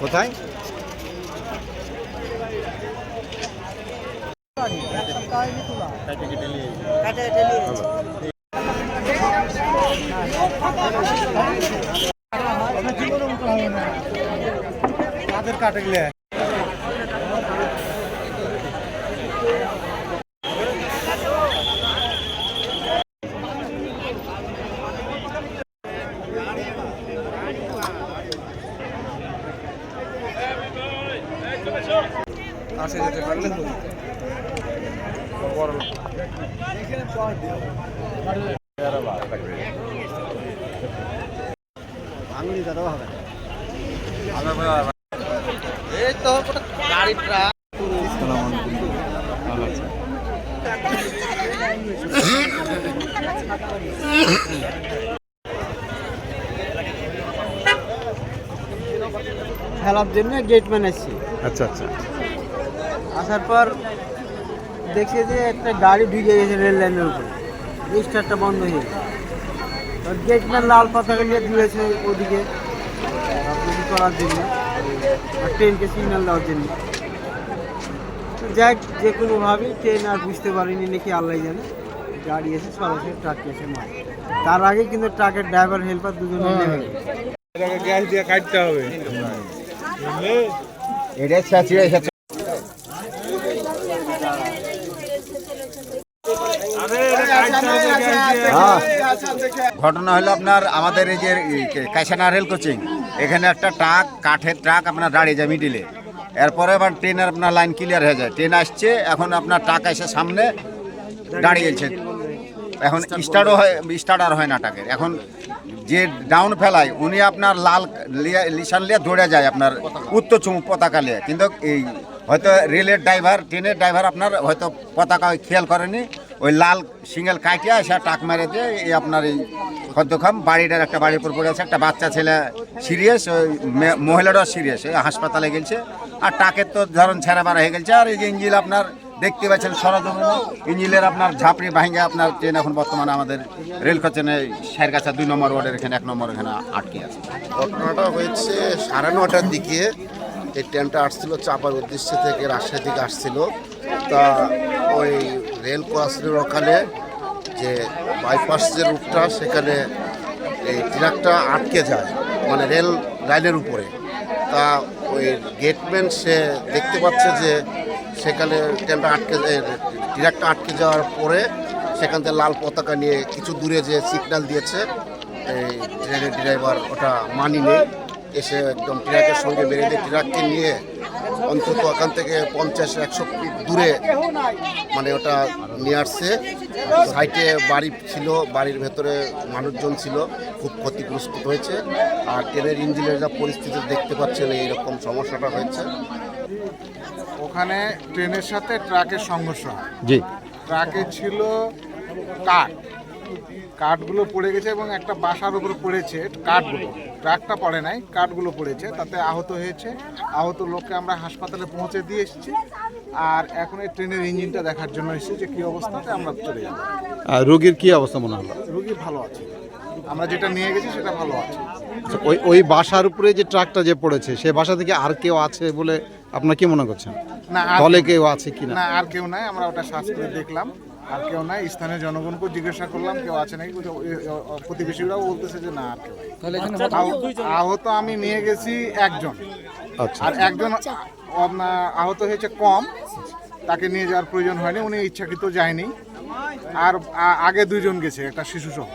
কোথায়? কাটে গেলে আসে যেতে পারলে তো বড় আঙুলি দাদা হবে এই তো গাড়ি ট্রাক খেলার জন্য গেটম্যান আসছি। আচ্ছা আচ্ছা। আসার পর দেখে যে একটা গাড়ি ঢুকে গেছে রেল লাইনের উপরে, স্টারটা বন্ধ হয়ে গেছে। গেটম্যান লাল পতাকা নিয়ে দিয়েছে ওদিকে করার জন্য, আর ট্রেনকে সিগন্যাল দেওয়ার জন্য। যাই যে কোনোভাবেই ট্রেন আর বুঝতে পারিনি নাকি আল্লাহ জানে, গাড়ি এসে সরাসরি ট্রাককে এসে মারে। তার আগে কিন্তু ট্রাকের ড্রাইভার হেল্পার দুজনে নেমে গেছে। গ্যাস দিয়ে কাটতে হবে। ঘটনা হলো আপনার আমাদের এই যে কাইসানা রেল কোচিং, এখানে একটা ট্রাক, কাঠের ট্রাক আপনার দাঁড়িয়ে যায় মিডিলে। এরপরে আবার ট্রেনের আপনার লাইন ক্লিয়ার হয়ে যায়, ট্রেন আসছে, এখন আপনার ট্রাক এসে সামনে দাঁড়িয়েছে। এখন স্টার্ট আর হয় না ট্রাকের। এখন যে ডাউন ফেলায় উনি আপনার লাল লিশান লিয়ে দৌড়ে যায় আপনার উত্তর চুমুক পতাকা নিয়ে, কিন্তু এই হয়তো রেলের ড্রাইভার, ট্রেনের ড্রাইভার আপনার হয়তো পতাকা খেয়াল করেনি, ওই লাল সিঙ্গেল কাটিয়া সে টাক মেরে দিয়ে এই আপনার এই খদ্দখাম বাড়িটার একটা বাড়ির উপর পড়ে আছে। একটা বাচ্চা ছেলে সিরিয়াস, ওই মহিলাটাও সিরিয়াস, ওই হাসপাতালে গেছে। আর টাকের তো ধরুন ছেঁড়া বাড়া হয়ে গেছে। আর এই যে ইঞ্জিল আপনার দেখতে পাচ্ছেন সরজমিনে, ইঞ্জিলের আপনার ঝাপড়ি ভাঙে আপনার ট্রেন এখন বর্তমানে আমাদের রেল কোচেনে সাইরগাছা 2 নম্বর ওয়ার্ডের এখানে 1 নম্বর এখানে আটকে আছে। ঘটনাটা হয়েছে 9:30টার দিকে। এই ট্রেনটা আসছিল চাপার উদ্দেশ্যে থেকে, রাজশাহী থেকে আসছিল। তা ওই রেল ক্রসিংয়ের ওখানে যে বাইপাস যে রুটটা, সেখানে এই ট্রাকটা আটকে যায়, মানে রেল লাইনের উপরে। তা ওই গেটম্যান সে দেখতে পাচ্ছে যে সেখানে ট্রেনটা ট্রাকটা আটকে যাওয়ার পরে সেখান থেকে লাল পতাকা নিয়ে কিছু দূরে যে সিগন্যাল দিয়েছে, এই ট্রেনের ড্রাইভার ওটা মানি নেই, এসে একদম ট্রাকের সঙ্গে মেরে দিয়ে ট্রাককে নিয়ে অন্তত ওখান থেকে 50-100 ফিট দূরে মানে ওটা নিয়ে আসছে। সাইডে বাড়ি ছিল, বাড়ির ভেতরে মানুষজন ছিল, খুব ক্ষতিগ্রস্ত হয়েছে। আর ট্রেনের ইঞ্জিনের যা পরিস্থিতি দেখতে পাচ্ছেন, এইরকম সমস্যাটা হয়েছে। ওখানে ট্রেনের সাথে ট্রাকের সংঘর্ষ হয়। জি। ট্রাকে ছিল কাঠগুলো পড়ে গেছে এবং একটা বাসার উপর পড়েছে কাঠগুলো, ট্রাকটা পড়ে নাই, কাঠগুলো পড়েছে, তাতে আহত হয়েছে। আহত লোককে আমরা হাসপাতালে পৌঁছে দিয়ে এসেছি। আর এখন এই ট্রেনের ইঞ্জিনটা দেখার জন্য এসেছি যে কী অবস্থাতে, আমরা চলে যাব। রোগীর কি অবস্থা মনে হলো? রোগী ভালো আছে, আমরা যেটা নিয়ে গেছি সেটা ভালো আছে। ওই বাসার উপরে যে ট্রাকটা যে পড়েছে, সে বাসা থেকে আর কেউ আছে বলে আপনার কি মনে করছেন? না, তলে কেউ আছে কিনা? না, আর কেউ নাই। আমরা ওটা সার্চ করে দেখলাম, আর কেউ নাই। স্থানীয় জনগণকে জিজ্ঞাসা করলাম কেউ আছে নাকি, প্রতিবেশীরাও বলতেছে যে না, আর কেউ। আহত আমি নিয়ে গেছি একজন, আর একজন আহত হয়েছে কম, তাকে নিয়ে যাওয়ার প্রয়োজন হয়নি, উনি ইচ্ছাকৃত যায়নি। আর আগে 2 জন গেছে, একটা শিশু সহ।